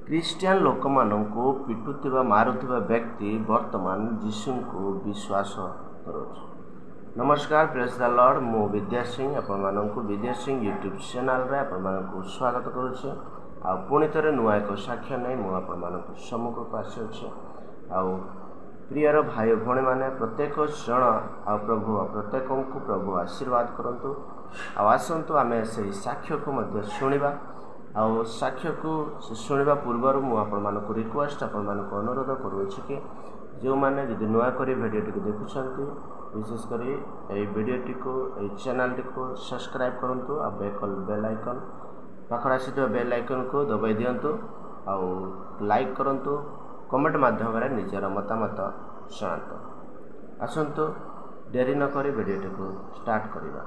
Christian ଲୋକମାନଙ୍କୁ ପିଟୁଥିବା ମାରୁଥିବା ବ୍ୟକ୍ତି ବର୍ତ୍ତମାନ ଯୀଶୁଙ୍କୁ ବିଶ୍ୱାସ କରୁଛି। ନମସ୍କାର, ପ୍ରେଜ୍ ଦ ଲର୍ଡ। ମୁଁ ବିଦ୍ୟା ସିଂ ଆପଣମାନଙ୍କୁ ବିଦ୍ୟା ସିଂ ୟୁଟ୍ୟୁବ୍ ଚ୍ୟାନେଲ୍ରେ ଆପଣମାନଙ୍କୁ ସ୍ୱାଗତ କରୁଛି। ଆଉ ପୁଣି ଥରେ ନୂଆ ଏକ ସାକ୍ଷ୍ୟ ନେଇ ମୁଁ ଆପଣମାନଙ୍କୁ ସମ୍ମୁଖକୁ ଆସିଅଛି। ଆଉ ପ୍ରିୟର ଭାଇ ଭଉଣୀମାନେ, ପ୍ରତ୍ୟେକ ଜଣ ଆଉ ପ୍ରତ୍ୟେକଙ୍କୁ ପ୍ରଭୁ ଆଶୀର୍ବାଦ କରନ୍ତୁ। ଆଉ ଆସନ୍ତୁ ଆମେ ସେହି ସାକ୍ଷ୍ୟକୁ ମଧ୍ୟ ଶୁଣିବା। ଆଉ ସାକ୍ଷ୍ୟକୁ ଶୁଣିବା ପୂର୍ବରୁ ମୁଁ ଆପଣମାନଙ୍କୁ ରିକ୍ୱେଷ୍ଟ ଆପଣମାନଙ୍କୁ ଅନୁରୋଧ କରୁଅଛି କି ଯେଉଁମାନେ ଯଦି ନୂଆ କରି ଭିଡ଼ିଓଟିକୁ ଦେଖୁଛନ୍ତି, ବିଶେଷ କରି ଏହି ଭିଡ଼ିଓଟିକୁ ଏହି ଚ୍ୟାନେଲଟିକୁ ସବସ୍କ୍ରାଇବ୍ କରନ୍ତୁ। ଆଉ ବେଲ୍ ଆଇକନ୍ ପାଖରେ ଆସିଥିବା ବେଲ୍ ଆଇକନ୍କୁ ଦବାଇ ଦିଅନ୍ତୁ। ଆଉ ଲାଇକ୍ କରନ୍ତୁ, କମେଣ୍ଟ ମାଧ୍ୟମରେ ନିଜର ମତାମତ ଜଣାନ୍ତୁ। ଆସନ୍ତୁ ଡେରି ନ କରି ଭିଡ଼ିଓଟିକୁ ଷ୍ଟାର୍ଟ କରିବା।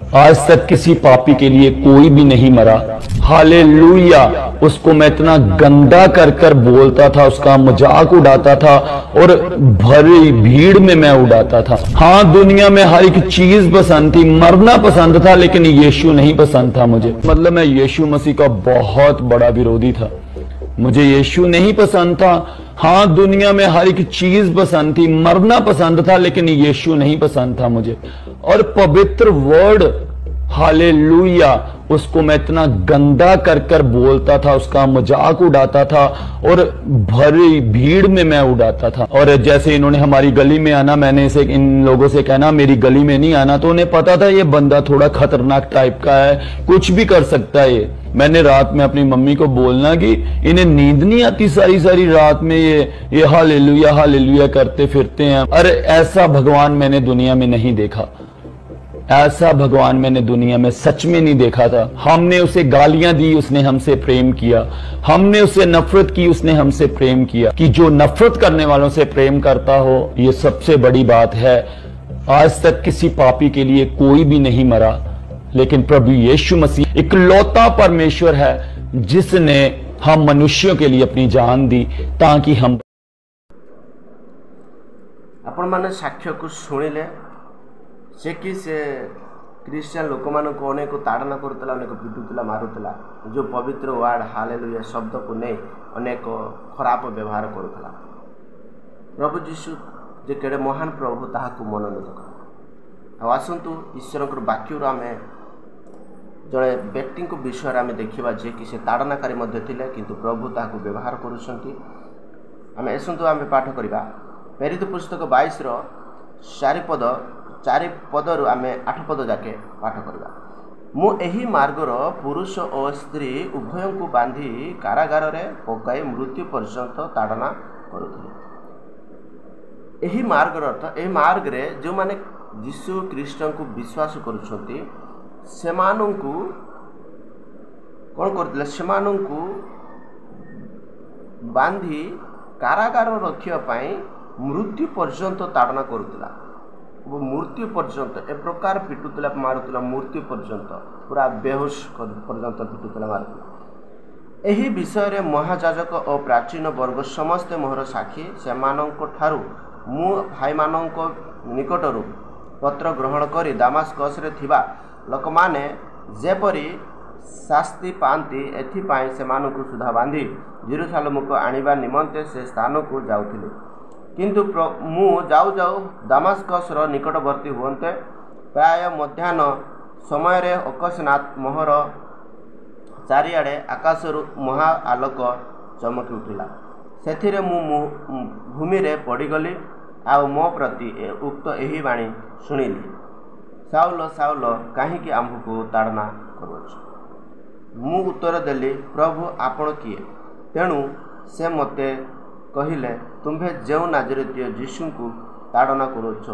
आज तक किसी पापी के लिए कोई भी नहीं मरा। हालेलुया। उसको मैं इतना गंदा कर कर बोलता था, उसका मजाक उड़ाता था और भरी भीड़ में मैं उड़ाता था। हाँ, दुनिया में हर एक चीज पसंद थी, मरना पसंद था, लेकिन यीशु नहीं पसंद था मुझे। मतलब मैं यीशु मसीह का बहुत बड़ा विरोधी था। मुझे यीशु नहीं पसंद था। हाँ, दुनिया में हर एक चीज पसंद थी, मरना पसंद था, लेकिन यीशु नहीं पसंद था मुझे। और पवित्र वर्ड हालेलुया, उसको मैं इतना गंदा कर कर बोलता था, उसका मजाक उड़ाता था और भरी भीड़ में मैं उड़ाता था। और जैसे इन्होंने हमारी गली में आना, मैंने इसे इन लोगों से कहना मेरी गली में नहीं आना, तो उन्हें पता था ये बंदा थोड़ा खतरनाक टाइप का है, कुछ भी कर सकता है ये। मैंने रात में अपनी मम्मी को बोलना कि इन्हें नींद नहीं आती, सारी सारी रात में ये हालेलुया हालेलुया करते फिरते हैं। अरे ऐसा भगवान मैंने दुनिया में नहीं देखा, ऐसा भगवान मैंने दुनिया में सच में नहीं देखा था। हमने उसे गालियां दी, उसने हमसे प्रेम किया। हमने उससे नफरत की, उसने हमसे प्रेम किया। कि जो नफरत करने वालों से प्रेम करता हो, ये सबसे बड़ी बात है। आज तक किसी पापी के लिए कोई भी नहीं मरा, लेकिन प्रभु यीशु मसीह इकलौता परमेश्वर है जिसने हम मनुष्यों के लिए अपनी जान दी ताकि हम। आपण माने साक्ष्य को सुनिले से कि से ख्रीस्टियन लोक मानक अनेक ताड़ना करुला, अनेक पिटुला, मारुला। जो पवित्र वर्ड हालेलुया शब्द को नहीं अनेक खराब व्यवहार करुला। प्रभु यीशु जे केड़े महान प्रभु ताहाकु मनोनीत कर। आसतु ईश्वर वाक्य आम जड़े व्यक्ति विषय आम देखा जे कि से ताड़नाकारी थिले, किंतु प्रभु ताहाकु व्यवहार करुछंती। आम आसतु आम पाठ करवा प्रेरित पुस्तक 22 चारि पदरु आम 8 पद जाके पाठ करवा। मु एही मार्गर पुरुष और स्त्री उभय को बांधी कारागार रे पकाई मृत्यु पर्यंत ताड़ना करुथिले। एही मार्गर अर्थ एही मार्ग रे जो माने यीशु ख्रीष्ट को विश्वास करुछंती सेमानंकु कोन करथिले, सेमानंकु बांधी कारागार रखिया पई मृत्यु पर्यंत ताड़ना करुथिला। वो मृत्यु पर्यंत ए प्रकार पिटुला, मारुला, मृत्यु पर्यंत पूरा बेहोश पर्यंत पिटुला, मारुला। एही विषय रे महायाजक और प्राचीन वर्ग समस्ते मोहर साक्षी। सेमानंको ठारू मु भाई मानंको निकटरू पत्र ग्रहण करी दामास्कस रे थिबा लोक माने जेपरी शास्ति पांती एथिपाई सेमानंको सुधा बांधी जेरूसालेम को आनिबा निमंते से स्थान को जाउथिले। किंतु मु जाऊ जाऊ दामास्कस निकटवर्ती हुए प्राय मध्याह्न समय रे अकस्मात मोहर चारिआडे आकाशरू महा आलोक चमकी उठिला। सेथिरे मु भूमि रे पड़गली आ मो प्रति उक्त एही बाणी शुणिली, साउल साउल काहींकि आम्भको ताड़ना करुछ। मु उत्तर देली, प्रभु आपण किए? तेणु से मते कहिले, तुम्भे जो नाजरेतीय यीशु को ताड़ना करुछ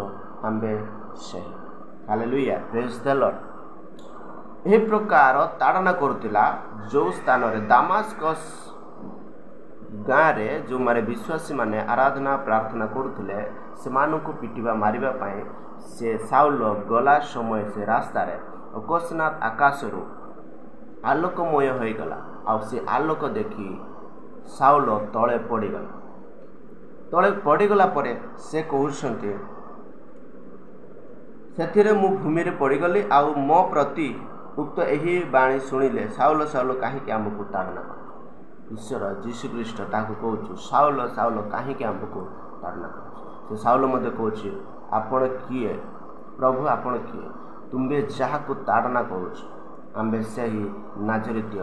आम्बे से। Hallelujah, praise the Lord. ए प्रकार ताड़ना करुतिला जो स्थान रे दामास्कस गाँ रे जो मारे विश्वासी माने आराधना प्रार्थना करुथिले, सेमानंको पिटिबा मारिबा पई से साउल गला समय से रास्ता रे अकस्मात आकाशरू आलोकमय होई गला। आ से आलोक देखी साउल तळे पड़ीगला। तले पड़ीगला परे से कहउछंती, सेथिरे मु भूमि रे पड़ीगली आ मो प्रति उक्त एही बाणी शुणिले, साउल साउल काहींकि आमको ताड़ना कर। ईश्वर जीशु ख्रीष्ट ताकू कहूँ साउल साउल कहीं आमको ताड़ना कर से साउल मध्य कहूँ आपण किए प्रभु आपण किए तुम्बे जहाँ को ताड़ना करूँ आम्बे से ही नाजरितीय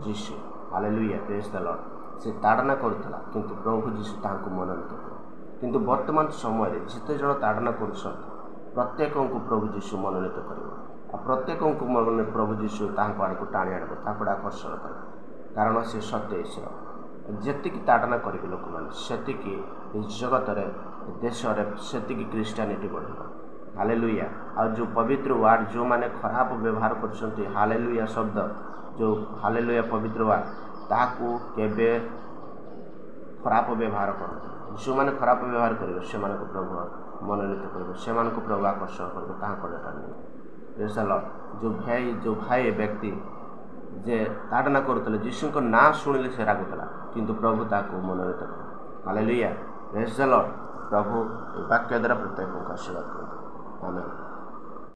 जीशु हालेलुया प्रेज द लॉर्ड से ताड़ना करुला किंतु प्रभु जीशु तांको मनोनीत कर किंतु वर्तमान समय जिते जन ताड़ना कर प्रत्येक को प्रभु जीशु मनोनीत कर प्रत्येक को मन प्रभु जीशु तांको आड़ को टाणी आड़ तांको आकर्षण कर कारण से सत्य ईश्वर जेति ताड़ना करेंगे लोक मैंने जगत देश से क्रिश्चियनिटी बढ़ हालेलुया आ जो पवित्र वार्ड जो माने खराब व्यवहार कर हालेलुया शब्द जो हालेलुया पवित्र वार्ड ताकू केबे खराब व्यवहार कर जो माने खराब व्यवहार करेंगे से प्रभु मनोनीत करेंगे से प्रभु आकर्षण करेंगे कहाँ जो भाई व्यक्ति जे ताड़ना करुले जीशु को ना शुणिले से रागुला किंतु प्रभु ताको मनोनीत कर हालेलुया प्रेज द लॉर्ड प्रभु वाक्य द्वारा प्रत्येक को आशीर्वाद करते आमेन।